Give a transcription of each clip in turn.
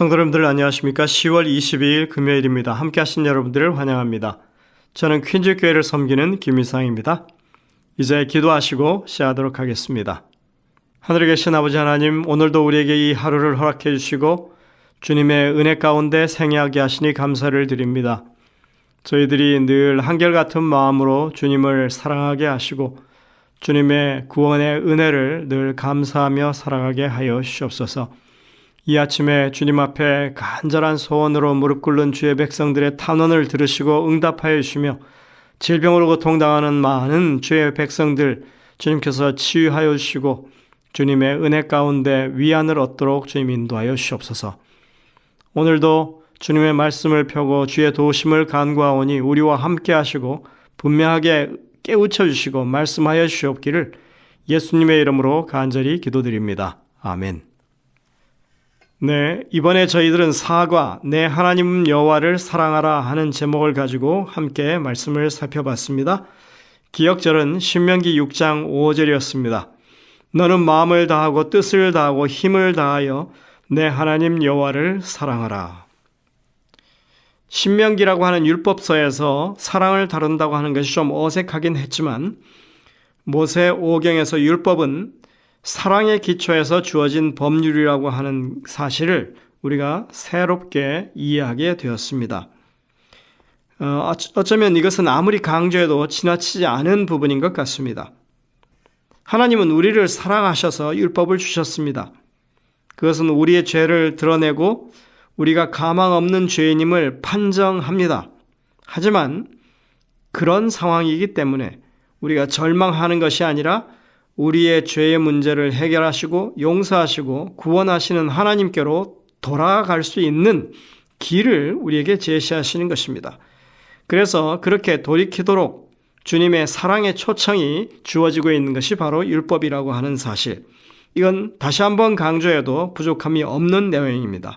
성도 여러분들 안녕하십니까? 10월 22일 금요일입니다. 함께 하신 여러분들을 환영합니다. 저는 퀸즈 교회를 섬기는 김일상입니다. 이제 기도하시고 시작하도록 하겠습니다. 하늘에 계신 아버지 하나님, 오늘도 우리에게 이 하루를 허락해 주시고 주님의 은혜 가운데 생애하게 하시니 감사를 드립니다. 저희들이 늘 한결같은 마음으로 주님을 사랑하게 하시고 주님의 구원의 은혜를 늘 감사하며 살아가게 하여 주시옵소서. 이 아침에 주님 앞에 간절한 소원으로 무릎 꿇는 주의 백성들의 탄원을 들으시고 응답하여 주시며 질병으로 고통당하는 많은 주의 백성들 주님께서 치유하여 주시고 주님의 은혜 가운데 위안을 얻도록 주님 인도하여 주시옵소서. 오늘도 주님의 말씀을 펴고 주의 도우심을 간구하오니 우리와 함께 하시고 분명하게 깨우쳐 주시고 말씀하여 주시옵기를 예수님의 이름으로 간절히 기도드립니다. 아멘. 네, 이번에 저희들은 사과, 내 하나님 여호와를 사랑하라 하는 제목을 가지고 함께 말씀을 살펴봤습니다. 기억절은 신명기 6장 5절이었습니다. 너는 마음을 다하고 뜻을 다하고 힘을 다하여 내 하나님 여호와를 사랑하라. 신명기라고 하는 율법서에서 사랑을 다룬다고 하는 것이 좀 어색하긴 했지만 모세 오경에서 율법은 사랑의 기초에서 주어진 법률이라고 하는 사실을 우리가 새롭게 이해하게 되었습니다. 어쩌면 이것은 아무리 강조해도 지나치지 않은 부분인 것 같습니다. 하나님은 우리를 사랑하셔서 율법을 주셨습니다. 그것은 우리의 죄를 드러내고 우리가 가망 없는 죄인임을 판정합니다. 하지만 그런 상황이기 때문에 우리가 절망하는 것이 아니라 우리의 죄의 문제를 해결하시고 용서하시고 구원하시는 하나님께로 돌아갈 수 있는 길을 우리에게 제시하시는 것입니다. 그래서 그렇게 돌이키도록 주님의 사랑의 초청이 주어지고 있는 것이 바로 율법이라고 하는 사실. 이건 다시 한번 강조해도 부족함이 없는 내용입니다.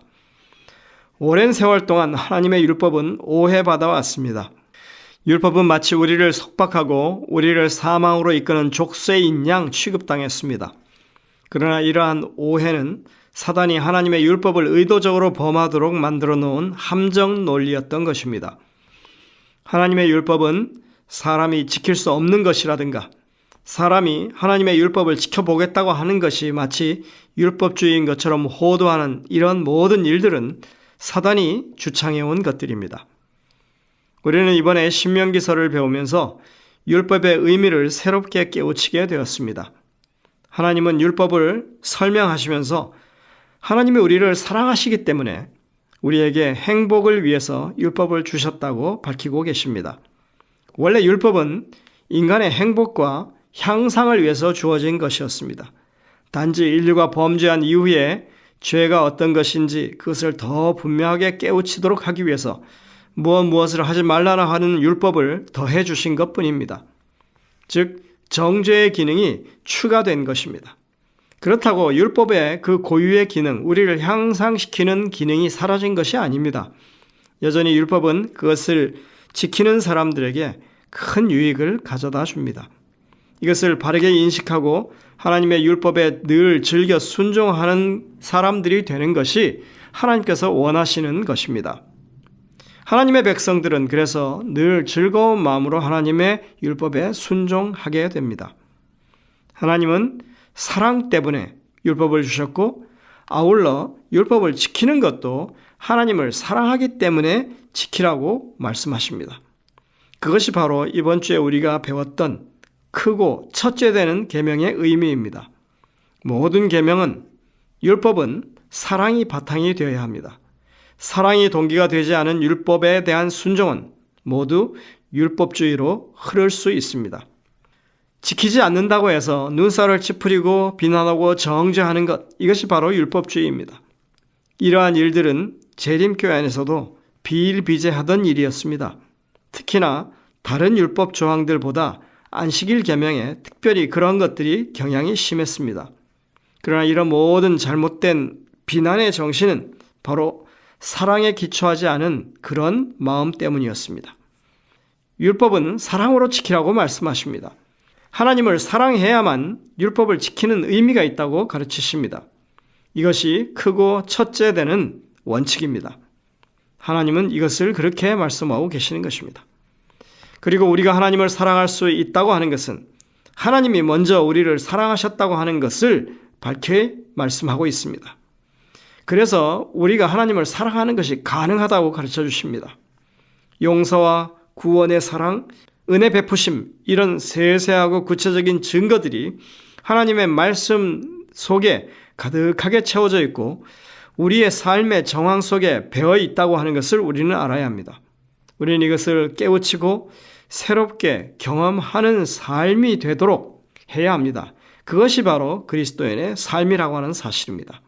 오랜 세월 동안 하나님의 율법은 오해받아 왔습니다. 율법은 마치 우리를 속박하고 우리를 사망으로 이끄는 족쇄인 양 취급당했습니다. 그러나 이러한 오해는 사단이 하나님의 율법을 의도적으로 범하도록 만들어 놓은 함정 논리였던 것입니다. 하나님의 율법은 사람이 지킬 수 없는 것이라든가 사람이 하나님의 율법을 지켜보겠다고 하는 것이 마치 율법주의인 것처럼 호도하는 이런 모든 일들은 사단이 주창해온 것들입니다. 우리는 이번에 신명기서를 배우면서 율법의 의미를 새롭게 깨우치게 되었습니다. 하나님은 율법을 설명하시면서 하나님이 우리를 사랑하시기 때문에 우리에게 행복을 위해서 율법을 주셨다고 밝히고 계십니다. 원래 율법은 인간의 행복과 향상을 위해서 주어진 것이었습니다. 단지 인류가 범죄한 이후에 죄가 어떤 것인지 그것을 더 분명하게 깨우치도록 하기 위해서 무엇을 하지 말라나 하는 율법을 더해 주신 것뿐입니다. 즉 정죄의 기능이 추가된 것입니다. 그렇다고 율법의 그 고유의 기능, 우리를 향상시키는 기능이 사라진 것이 아닙니다. 여전히 율법은 그것을 지키는 사람들에게 큰 유익을 가져다 줍니다. 이것을 바르게 인식하고 하나님의 율법에 늘 즐겨 순종하는 사람들이 되는 것이 하나님께서 원하시는 것입니다. 하나님의 백성들은 그래서 늘 즐거운 마음으로 하나님의 율법에 순종하게 됩니다. 하나님은 사랑 때문에 율법을 주셨고 아울러 율법을 지키는 것도 하나님을 사랑하기 때문에 지키라고 말씀하십니다. 그것이 바로 이번 주에 우리가 배웠던 크고 첫째 되는 계명의 의미입니다. 모든 계명은 율법은 사랑이 바탕이 되어야 합니다. 사랑이 동기가 되지 않은 율법에 대한 순종은 모두 율법주의로 흐를 수 있습니다. 지키지 않는다고 해서 눈살을 찌푸리고 비난하고 정죄하는 것, 이것이 바로 율법주의입니다. 이러한 일들은 재림교회 안에서도 비일비재하던 일이었습니다. 특히나 다른 율법 조항들보다 안식일 계명에 특별히 그런 것들이 경향이 심했습니다. 그러나 이런 모든 잘못된 비난의 정신은 바로 사랑에 기초하지 않은 그런 마음 때문이었습니다. 율법은 사랑으로 지키라고 말씀하십니다. 하나님을 사랑해야만 율법을 지키는 의미가 있다고 가르치십니다. 이것이 크고 첫째 되는 원칙입니다. 하나님은 이것을 그렇게 말씀하고 계시는 것입니다. 그리고 우리가 하나님을 사랑할 수 있다고 하는 것은 하나님이 먼저 우리를 사랑하셨다고 하는 것을 밝혀 말씀하고 있습니다. 그래서 우리가 하나님을 사랑하는 것이 가능하다고 가르쳐 주십니다. 용서와 구원의 사랑, 은혜 베푸심, 이런 세세하고 구체적인 증거들이 하나님의 말씀 속에 가득하게 채워져 있고 우리의 삶의 정황 속에 배어 있다고 하는 것을 우리는 알아야 합니다. 우리는 이것을 깨우치고 새롭게 경험하는 삶이 되도록 해야 합니다. 그것이 바로 그리스도인의 삶이라고 하는 사실입니다.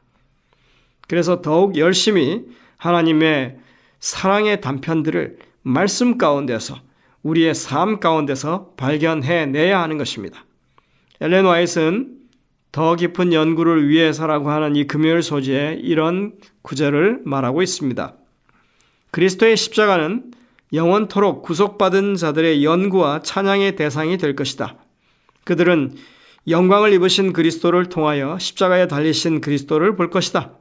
그래서 더욱 열심히 하나님의 사랑의 단편들을 말씀 가운데서 우리의 삶 가운데서 발견해내야 하는 것입니다. 엘렌 화이트는 더 깊은 연구를 위해서라고 하는 이 금요일 소재에 이런 구절을 말하고 있습니다. 그리스도의 십자가는 영원토록 구속받은 자들의 연구와 찬양의 대상이 될 것이다. 그들은 영광을 입으신 그리스도를 통하여 십자가에 달리신 그리스도를 볼 것이다.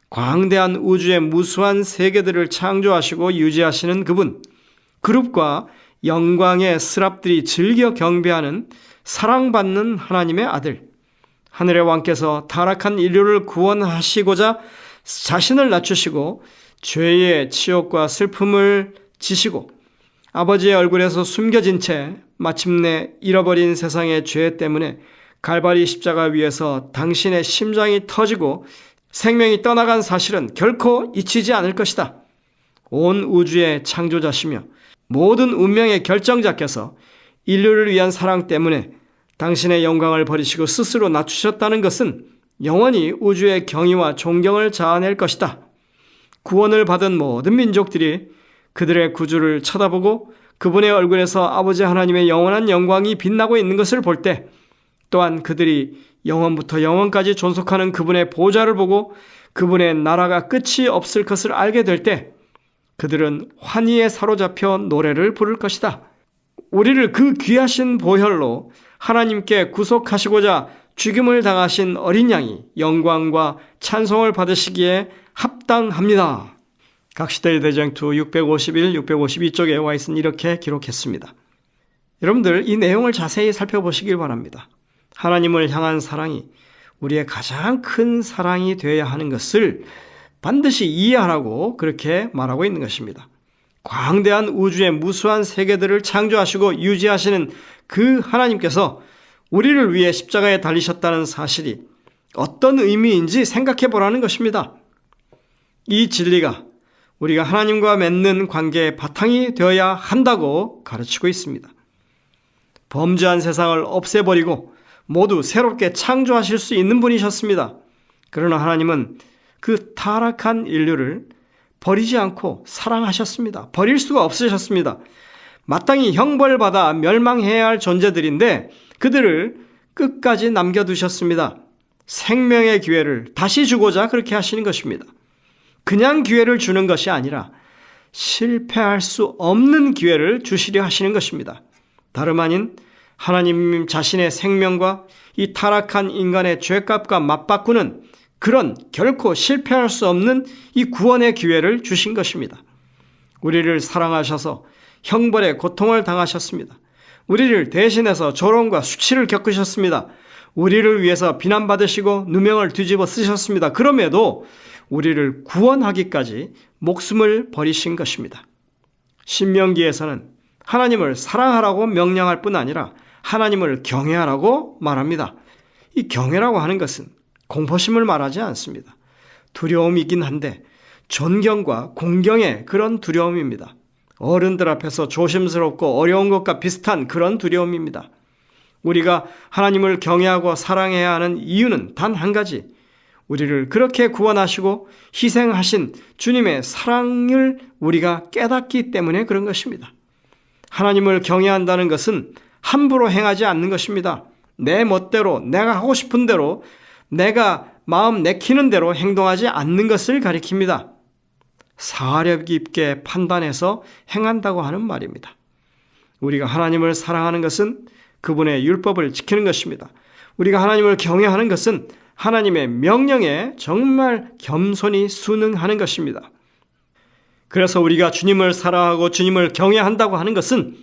광대한 우주의 무수한 세계들을 창조하시고 유지하시는 그분, 그룹과 영광의 스랍들이 즐겨 경배하는 사랑받는 하나님의 아들, 하늘의 왕께서 타락한 인류를 구원하시고자 자신을 낮추시고 죄의 치욕과 슬픔을 지시고 아버지의 얼굴에서 숨겨진 채 마침내 잃어버린 세상의 죄 때문에 갈바리 십자가 위에서 당신의 심장이 터지고 생명이 떠나간 사실은 결코 잊히지 않을 것이다. 온 우주의 창조자시며 모든 운명의 결정자께서 인류를 위한 사랑 때문에 당신의 영광을 버리시고 스스로 낮추셨다는 것은 영원히 우주의 경의와 존경을 자아낼 것이다. 구원을 받은 모든 민족들이 그들의 구주를 쳐다보고 그분의 얼굴에서 아버지 하나님의 영원한 영광이 빛나고 있는 것을 볼 때, 또한 그들이 영원부터 영원까지 존속하는 그분의 보좌를 보고 그분의 나라가 끝이 없을 것을 알게 될 때 그들은 환희에 사로잡혀 노래를 부를 것이다. 우리를 그 귀하신 보혈로 하나님께 구속하시고자 죽임을 당하신 어린 양이 영광과 찬송을 받으시기에 합당합니다. 각시대의 대쟁투 651, 652쪽에 와 있으니 이렇게 기록했습니다. 여러분들 이 내용을 자세히 살펴보시길 바랍니다. 하나님을 향한 사랑이 우리의 가장 큰 사랑이 되어야 하는 것을 반드시 이해하라고 그렇게 말하고 있는 것입니다. 광대한 우주의 무수한 세계들을 창조하시고 유지하시는 그 하나님께서 우리를 위해 십자가에 달리셨다는 사실이 어떤 의미인지 생각해 보라는 것입니다. 이 진리가 우리가 하나님과 맺는 관계의 바탕이 되어야 한다고 가르치고 있습니다. 범죄한 세상을 없애버리고 모두 새롭게 창조하실 수 있는 분이셨습니다. 그러나 하나님은 그 타락한 인류를 버리지 않고 사랑하셨습니다. 버릴 수가 없으셨습니다. 마땅히 형벌받아 멸망해야 할 존재들인데 그들을 끝까지 남겨두셨습니다. 생명의 기회를 다시 주고자 그렇게 하시는 것입니다. 그냥 기회를 주는 것이 아니라 실패할 수 없는 기회를 주시려 하시는 것입니다. 다름 아닌 하나님 자신의 생명과 이 타락한 인간의 죄값과 맞바꾸는 그런 결코 실패할 수 없는 이 구원의 기회를 주신 것입니다. 우리를 사랑하셔서 형벌의 고통을 당하셨습니다. 우리를 대신해서 조롱과 수치를 겪으셨습니다. 우리를 위해서 비난받으시고 누명을 뒤집어 쓰셨습니다. 그럼에도 우리를 구원하기까지 목숨을 버리신 것입니다. 신명기에서는 하나님을 사랑하라고 명령할 뿐 아니라 하나님을 경외하라고 말합니다. 이 경외라고 하는 것은 공포심을 말하지 않습니다. 두려움이긴 한데 존경과 공경의 그런 두려움입니다. 어른들 앞에서 조심스럽고 어려운 것과 비슷한 그런 두려움입니다. 우리가 하나님을 경외하고 사랑해야 하는 이유는 단 한 가지, 우리를 그렇게 구원하시고 희생하신 주님의 사랑을 우리가 깨닫기 때문에 그런 것입니다. 하나님을 경외한다는 것은 함부로 행하지 않는 것입니다. 내 멋대로, 내가 하고 싶은 대로, 내가 마음 내키는 대로 행동하지 않는 것을 가리킵니다. 사려 깊게 판단해서 행한다고 하는 말입니다. 우리가 하나님을 사랑하는 것은 그분의 율법을 지키는 것입니다. 우리가 하나님을 경외하는 것은 하나님의 명령에 정말 겸손히 순응하는 것입니다. 그래서 우리가 주님을 사랑하고 주님을 경외한다고 하는 것은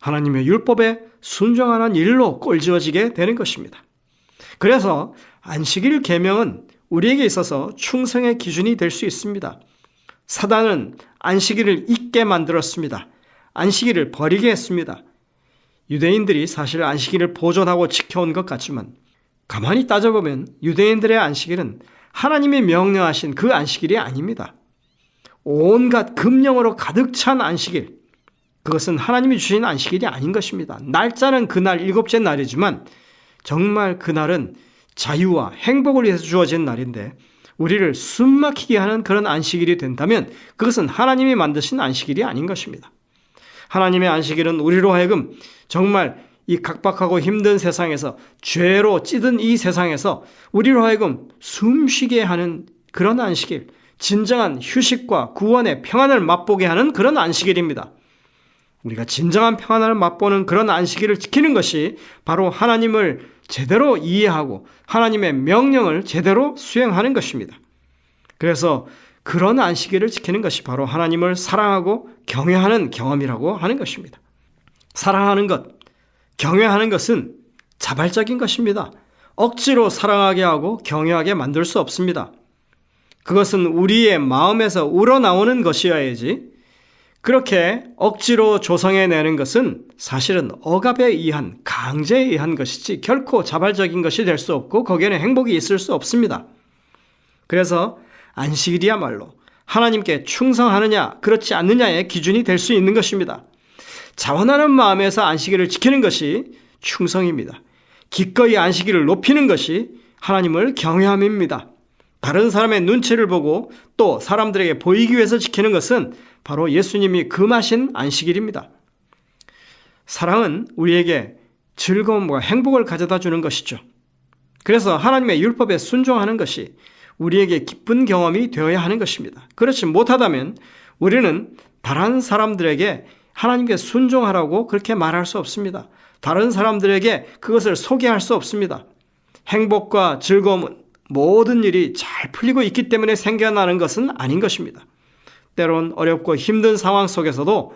하나님의 율법에 순종하는 일로 꼴지어지게 되는 것입니다. 그래서 안식일 계명은 우리에게 있어서 충성의 기준이 될 수 있습니다. 사단은 안식일을 잊게 만들었습니다. 안식일을 버리게 했습니다. 유대인들이 사실 안식일을 보존하고 지켜온 것 같지만 가만히 따져보면 유대인들의 안식일은 하나님이 명령하신 그 안식일이 아닙니다. 온갖 금령으로 가득 찬 안식일, 그것은 하나님이 주신 안식일이 아닌 것입니다. 날짜는 그날 일곱째 날이지만 정말 그날은 자유와 행복을 위해서 주어진 날인데 우리를 숨막히게 하는 그런 안식일이 된다면 그것은 하나님이 만드신 안식일이 아닌 것입니다. 하나님의 안식일은 우리로 하여금 정말 이 각박하고 힘든 세상에서 죄로 찌든 이 세상에서 우리로 하여금 숨쉬게 하는 그런 안식일, 진정한 휴식과 구원의 평안을 맛보게 하는 그런 안식일입니다. 우리가 진정한 평안을 맛보는 그런 안식일을 지키는 것이 바로 하나님을 제대로 이해하고 하나님의 명령을 제대로 수행하는 것입니다. 그래서 그런 안식일을 지키는 것이 바로 하나님을 사랑하고 경외하는 경험이라고 하는 것입니다. 사랑하는 것, 경외하는 것은 자발적인 것입니다. 억지로 사랑하게 하고 경외하게 만들 수 없습니다. 그것은 우리의 마음에서 우러나오는 것이어야지 그렇게 억지로 조성해내는 것은 사실은 억압에 의한, 강제에 의한 것이지 결코 자발적인 것이 될 수 없고 거기에는 행복이 있을 수 없습니다. 그래서 안식일이야말로 하나님께 충성하느냐 그렇지 않느냐의 기준이 될 수 있는 것입니다. 자원하는 마음에서 안식일을 지키는 것이 충성입니다. 기꺼이 안식일을 높이는 것이 하나님을 경외함입니다. 다른 사람의 눈치를 보고 또 사람들에게 보이기 위해서 지키는 것은 바로 예수님이 금하신 안식일입니다. 사랑은 우리에게 즐거움과 행복을 가져다 주는 것이죠. 그래서 하나님의 율법에 순종하는 것이 우리에게 기쁜 경험이 되어야 하는 것입니다. 그렇지 못하다면 우리는 다른 사람들에게 하나님께 순종하라고 그렇게 말할 수 없습니다. 다른 사람들에게 그것을 소개할 수 없습니다. 행복과 즐거움은 모든 일이 잘 풀리고 있기 때문에 생겨나는 것은 아닌 것입니다. 때론 어렵고 힘든 상황 속에서도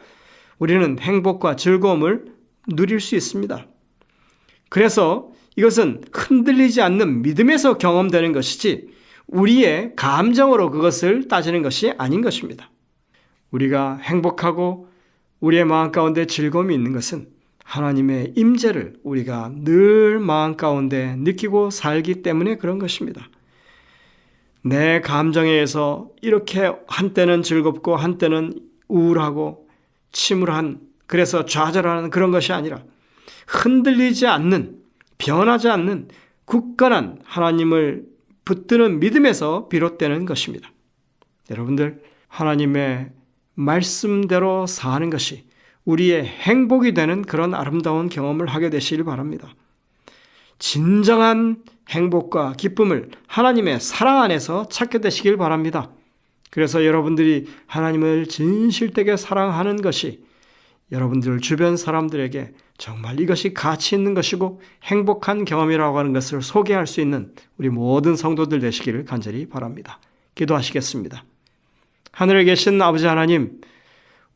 우리는 행복과 즐거움을 누릴 수 있습니다. 그래서 이것은 흔들리지 않는 믿음에서 경험되는 것이지 우리의 감정으로 그것을 따지는 것이 아닌 것입니다. 우리가 행복하고 우리의 마음 가운데 즐거움이 있는 것은 하나님의 임재를 우리가 늘 마음 가운데 느끼고 살기 때문에 그런 것입니다. 내 감정에 의해서 이렇게 한때는 즐겁고 한때는 우울하고 침울한, 그래서 좌절하는 그런 것이 아니라 흔들리지 않는, 변하지 않는 굳건한 하나님을 붙드는 믿음에서 비롯되는 것입니다. 여러분들, 하나님의 말씀대로 사는 것이 우리의 행복이 되는 그런 아름다운 경험을 하게 되시길 바랍니다. 진정한 행복과 기쁨을 하나님의 사랑 안에서 찾게 되시길 바랍니다. 그래서 여러분들이 하나님을 진실되게 사랑하는 것이 여러분들 주변 사람들에게 정말 이것이 가치 있는 것이고 행복한 경험이라고 하는 것을 소개할 수 있는 우리 모든 성도들 되시기를 간절히 바랍니다. 기도하시겠습니다. 하늘에 계신 아버지 하나님,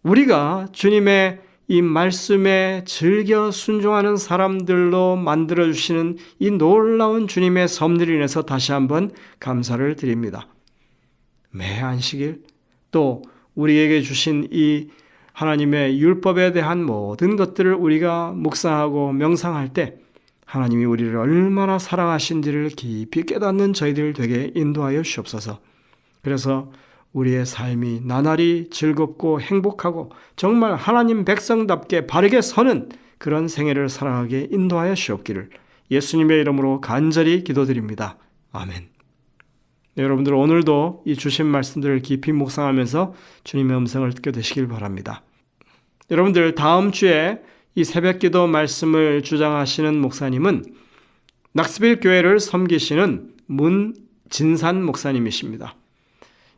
우리가 주님의 이 말씀에 즐겨 순종하는 사람들로 만들어주시는 이 놀라운 주님의 섭리를 인해서 다시 한번 감사를 드립니다. 매 안식일 또 우리에게 주신 이 하나님의 율법에 대한 모든 것들을 우리가 묵상하고 명상할 때 하나님이 우리를 얼마나 사랑하신지를 깊이 깨닫는 저희들 되게 인도하여 주옵소서. 그래서 우리의 삶이 나날이 즐겁고 행복하고 정말 하나님 백성답게 바르게 서는 그런 생애를 살아가게 인도하여 주옵기를 예수님의 이름으로 간절히 기도드립니다. 아멘. 네, 여러분들 오늘도 이 주신 말씀들을 깊이 묵상하면서 주님의 음성을 듣게 되시길 바랍니다. 여러분들 다음 주에 이 새벽기도 말씀을 주장하시는 목사님은 낙스빌 교회를 섬기시는 문진산 목사님이십니다.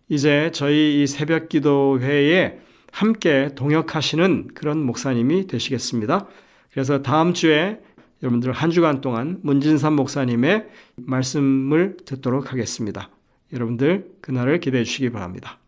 이제 저희 이 새벽기도회에 함께 동역하시는 그런 목사님이 되시겠습니다. 그래서 다음 주에 여러분들 한 주간 동안 문진삼 목사님의 말씀을 듣도록 하겠습니다. 여러분들 그날을 기대해 주시기 바랍니다.